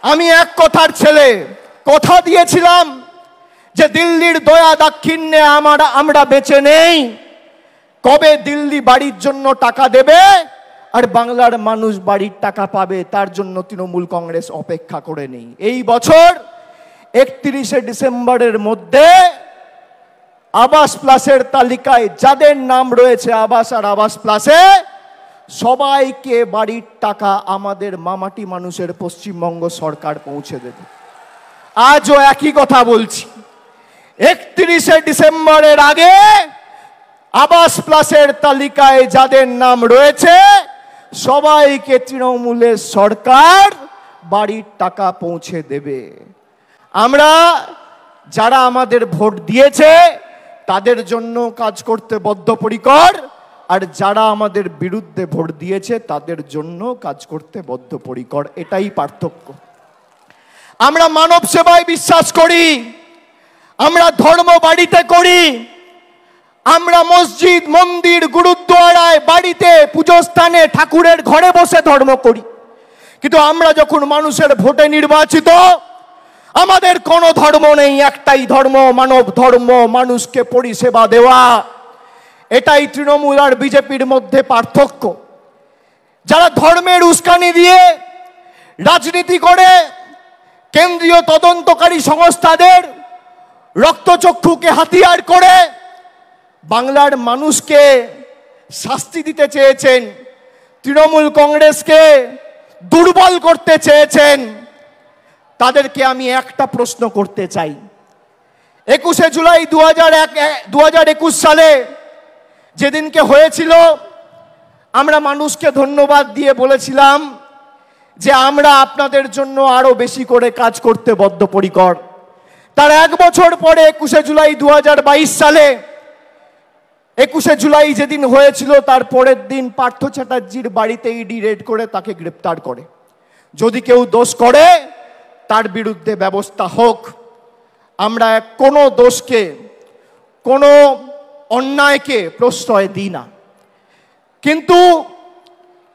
আমি এক কথার ছেলে, কথা দিয়েছিলাম যে দিল্লির দয়া দাক্ষিণ্যে আমরা বেঁচে নেই। কবে দিল্লি বাড়ির জন্য টাকা দেবে আর বাংলার মানুষ বাড়ির টাকা পাবে, তার জন্য তৃণমূল কংগ্রেস অপেক্ষা করে নেই। এই বছর 31শে ডিসেম্বরের মধ্যে আবাস প্লাসের তালিকায় যাদের নাম রয়েছে আবাস আর আবাস প্লাসে, সবাইকে বাড়ির টাকা আমাদের মামাটি মানুষের পশ্চিমবঙ্গ সরকার পৌঁছে দেবে। আজও একই কথা বলছি, 31শে ডিসেম্বরের আগে আবাস প্লাসের তালিকায় যাদের নাম রয়েছে সবাইকে তৃণমূলের সরকার বাড়ির টাকা পৌঁছে দেবে। আমরা যারা আমাদের ভোট দিয়েছে তাদের জন্য কাজ করতে বদ্ধপরিকর, আর যারা আমাদের বিরুদ্ধে ভোট দিয়েছে তাদের জন্য কাজ করতে বদ্ধপরিকর। এটাই পার্থক্য। আমরা মানব সেবায় বিশ্বাস করি, আমরা ধর্ম বাড়িতে করি, আমরা মসজিদ মন্দির গুরুদ্বারায় বাড়িতে পুজোস্থানে ঠাকুরের ঘরে বসে ধর্ম করি। কিন্তু আমরা যখন মানুষের ভোটে নির্বাচিত, আমাদের কোনো ধর্ম নেই, একটাই ধর্ম, মানব ধর্ম, মানুষকে পরিষেবা দেওয়া। এটাই তৃণমূল আর বিজেপির মধ্যে পার্থক্য। যারা ধর্মের উস্কানি দিয়ে রাজনীতি করে, কেন্দ্রীয় তদন্তকারী সংস্থাদের রক্তচক্ষুকে হাতিয়ার করে বাংলার মানুষকে শাস্তি দিতে চেয়েছেন, তৃণমূল কংগ্রেসকে দুর্বল করতে চেয়েছেন, তাদেরকে আমি একটা প্রশ্ন করতে চাই। 21শে জুলাই 2021 সালে যেদিনকে হয়েছিল, আমরা মানুষকে ধন্যবাদ দিয়ে বলেছিলাম যে আমরা আপনাদের জন্য আরো বেশি করে কাজ করতে বদ্ধপরিকর। তার এক বছর পরে 21শে জুলাই 2022 সালে 21শে জুলাই যেদিন হয়েছিল তার পরের দিন পার্থ চ্যাটার্জির বাড়িতে ইডি রেড করে তাকে গ্রেপ্তার করে। যদি কেউ দোষ করে তার বিরুদ্ধে ব্যবস্থা হোক। আমরা কোনো দোষকে, কোনো অন্যায়কে প্রশ্রয় দিই না। কিন্তু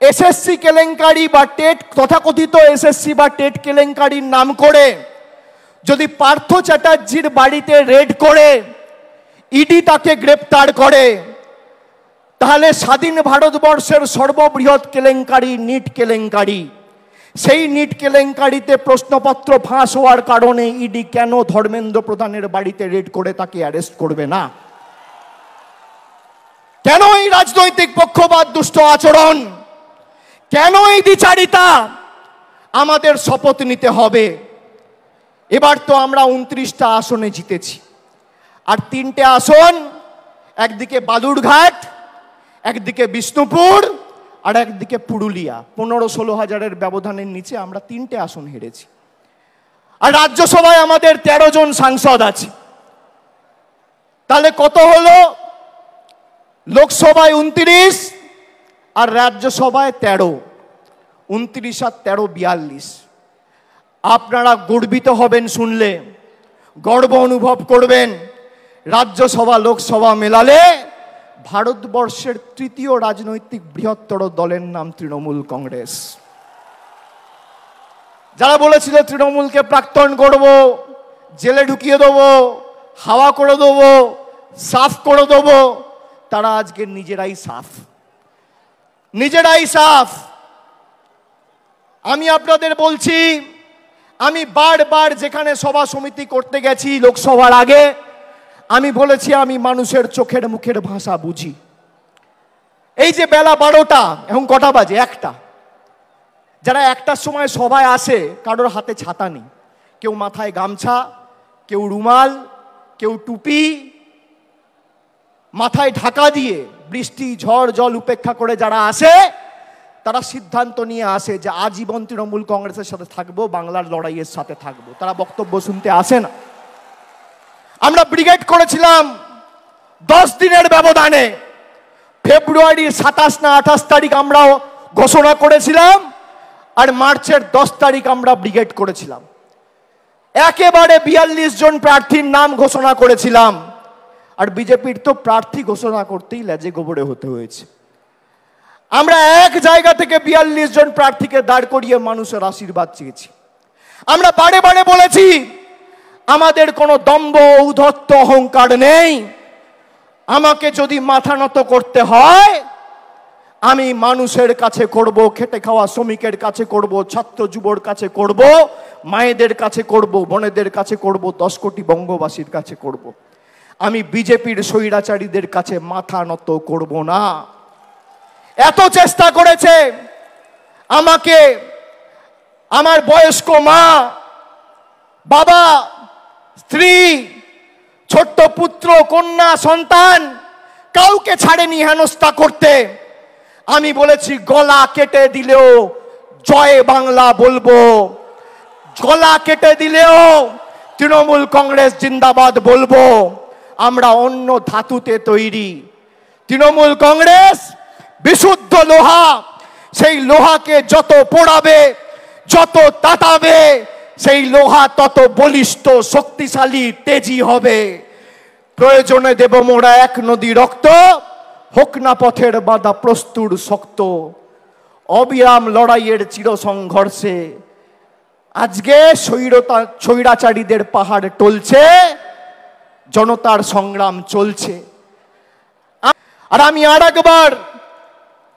এসএসসি কেলেঙ্কারি বা টেট, তথাকথিত এসএসসি বা টেট কেলেঙ্কারির নাম করে যদি পার্থ চ্যাটার্জির বাড়িতে রেড করে ইডি তাকে গ্রেপ্তার করে, তাহলে স্বাধীন ভারতবর্ষের সর্ববৃহৎ কেলেঙ্কারি নিট কেলেঙ্কারি, সেই নিট কেলেঙ্কারিতে প্রশ্নপত্র ফাঁস হওয়ার কারণে ইডি কেন ধর্মেন্দ্র প্রধানের বাড়িতে রেড করে তাকে অ্যারেস্ট করবে না? কেন এই রাজনৈতিক পক্ষপাত, দুষ্ট আচরণ, কেন এই দ্বিচারিতা? আমাদের শপথ নিতে হবে। এবার তো আমরা 29টা আসনে জিতেছি, আর 3টে আসন, একদিকে বালুরঘাট, একদিকে বিষ্ণুপুর, আর একদিকে পুরুলিয়া, 15-16 হাজারের ব্যবধানের নিচে আমরা 3টে আসন হেরেছি। আর রাজ্যসভায় আমাদের 13 জন সাংসদ আছে। তাহলে কত হলো? লোকসভায় 29 আর রাজ্যসভায় 13, 29 আর 13 42। আপনারা গর্বিত হবেন শুনলে, গর্ব অনুভব করবেন। রাজ্যসভা লোকসভা মেলালে ভারতবর্ষের 3য় রাজনৈতিক বৃহত্তর দলের নাম তৃণমূল কংগ্রেস। যারা বলেছিল তৃণমূলকে প্রাক্তন করব, জেলে ঢুকিয়ে দেবো, হাওয়া করে দেবো, সাফ করে দেবো, তারা আজকে নিজেরাই সাফ, নিজেরাই সাফ। আমি আপনাদের বলছি, আমি বারবার যেখানে সভা সমিতি করতে গেছি লোকসভার আগে, আমি বলেছি আমি মানুষের চোখের মুখের ভাষা বুঝি। এই যে বেলা 12টা, এখন কটা বাজে? 1টা। যারা 1টার সময় সভায় আসে, কারোর হাতে ছাতা নেই, কেউ মাথায় গামছা, কেউ রুমাল, কেউ টুপি, মাথায় ঢাকা দিয়ে বৃষ্টি ঝড় জল উপেক্ষা করে যারা আসে, তারা সিদ্ধান্ত নিয়ে আসে যে আজীবন তৃণমূল কংগ্রেসের সাথে থাকবো, বাংলার লড়াইয়ের সাথে থাকবো। তারা বক্তব্য শুনতে আসে না। আমরা ব্রিগেড করেছিলাম 10 দিনের ব্যবধানে। ফেব্রুয়ারির 27 না 28 তারিখ আমরা ঘোষণা করেছিলাম, আর মার্চের 10 তারিখ আমরা ব্রিগেড করেছিলাম। একেবারে 42 জন প্রার্থীর নাম ঘোষণা করেছিলাম। আর বিজেপির তো প্রার্থী ঘোষণা করতেই লেজে গোবরে হতে হয়েছে। আমরা এক জায়গা থেকে 42 জন প্রার্থীকে দাঁড় করিয়ে মানুষের আশীর্বাদ চেয়েছি। আমরা বারে বারে বলেছি আমাদের কোনো দম্ভ ঔদ্ধত্য অহংকার নেই। আমাকে যদি মাথা নত করতে হয় আমি মানুষের কাছে করব, খেটে খাওয়া শ্রমিকের কাছে করব, ছাত্র যুবর কাছে করব, মায়েদের কাছে করব, বোনেদের কাছে করব, 10 কোটি বঙ্গবাসীর কাছে করব। আমি বিজেপির স্বৈরাচারীদের কাছে মাথা নত করব না। এত চেষ্টা করেছে আমাকে আমার বয়স্ক মা, বাবা, স্ত্রী, ছোট্ট পুত্র, কন্যা, সন্তান কাউকে ছাড়েনি হেনস্থা করতে। আমি বলেছি গলা কেটে দিলেও জয় বাংলা বলবো, গলা কেটে দিলেও তৃণমূল কংগ্রেস জিন্দাবাদ বলবো। আমরা অন্য ধাতুতে তৈরি। তৃণমূল কংগ্রেস বিশুদ্ধ লোহা, সেই লোহাকে যত পোড়াবে, যত তাতাবে, সেই লোহা তত বলিষ্ঠ, শক্তিশালী, তেজি হবে। প্রয়োজনে দেব মোরা 1 নদী রক্ত, হোক না পথের বাধা প্রস্তুর শক্ত। অবিরাম লড়াইয়ের চির সংঘর্ষে আজকে স্বৈরাচারীদের পাহাড় টলছে, জনতার সংগ্রাম চলছে। আর আমি আরেকবার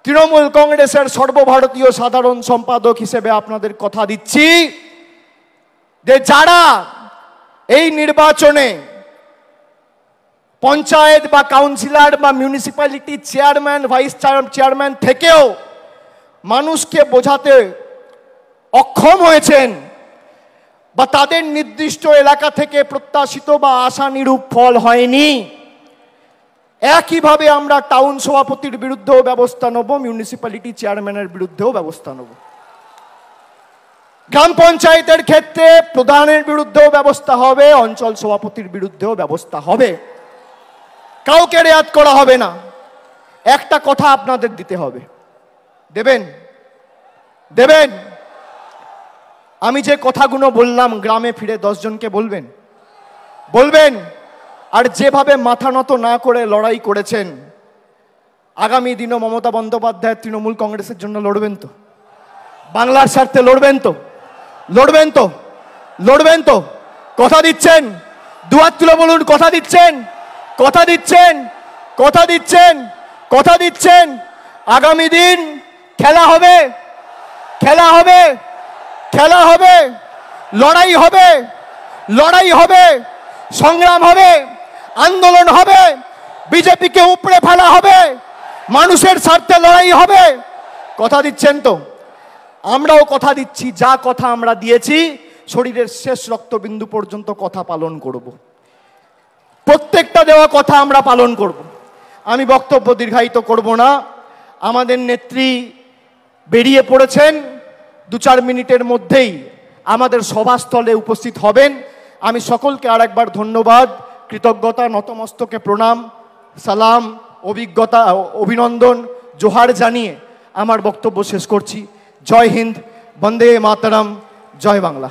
তৃণমূল কংগ্রেসের সর্বভারতীয় সাধারণ সম্পাদক হিসেবে আপনাদের কথা দিচ্ছি যে যারা এই নির্বাচনে পঞ্চায়েত বা কাউন্সিলর বা মিউনিসিপ্যালিটি চেয়ারম্যান, ভাইস চেয়ারম্যান থেকেও মানুষকে বোঝাতে অক্ষম হয়েছেন বা তাদের নির্দিষ্ট এলাকা থেকে প্রত্যাশিত বা আশানুরূপ ফল হয়নি, একইভাবে আমরা টাউন সভাপতির বিরুদ্ধেও ব্যবস্থা নেব, মিউনিসিপ্যালিটি চেয়ারম্যানের বিরুদ্ধেও ব্যবস্থা নেব। গ্রাম পঞ্চায়েতের ক্ষেত্রে প্রধানের বিরুদ্ধেও ব্যবস্থা হবে, অঞ্চল সভাপতির বিরুদ্ধেও ব্যবস্থা হবে। কাউকে রেয়াত করা হবে না। একটা কথা আপনাদের দিতে হবে, দেবেন? দেবেন? আমি যে কথাগুলো বললাম গ্রামে ফিরে 10 জনকে বলবেন? বলবেন? আর যেভাবে মাথা নত না করে লড়াই করেছেন, আগামী দিনও মমতা বন্দ্যোপাধ্যায় তৃণমূল কংগ্রেসের জন্য লড়বেন তো? বাংলার স্বার্থে লড়বেন তো? লড়বেন তো? লড়বেন তো? কথা দিচ্ছেন? দুহাত তুলে বলুন কথা দিচ্ছেন? কথা দিচ্ছেন? কথা দিচ্ছেন? কথা দিচ্ছেন? আগামী দিন খেলা হবে, খেলা হবে, খেলা হবে, লড়াই হবে, লড়াই হবে, সংগ্রাম হবে, আন্দোলন হবে, বিজেপিকে উপড়ে ফেলা হবে, মানুষের স্বার্থে লড়াই হবে। কথা দিচ্ছেন তো? আমরাও কথা দিচ্ছি, যা কথা আমরা দিয়েছি শরীরের শেষ রক্তবিন্দু পর্যন্ত কথা পালন করব। প্রত্যেকটা দেওয়া কথা আমরা পালন করব। আমি বক্তব্য দীর্ঘায়িত করব না। আমাদের নেত্রী বেরিয়ে পড়েছেন, 2-4 মিনিটের মধ্যেই আমাদের সভাস্থলে উপস্থিত হবেন। আমি সকলকে আরেকবার ধন্যবাদ, কৃতজ্ঞতা, নতমস্তকে প্রণাম, সালাম, অভিজ্ঞতা, অভিনন্দন, জোহার জানিয়ে আমার বক্তব্য শেষ করছি। জয় হিন্দ, বন্দে মাতরম, জয় বাংলা।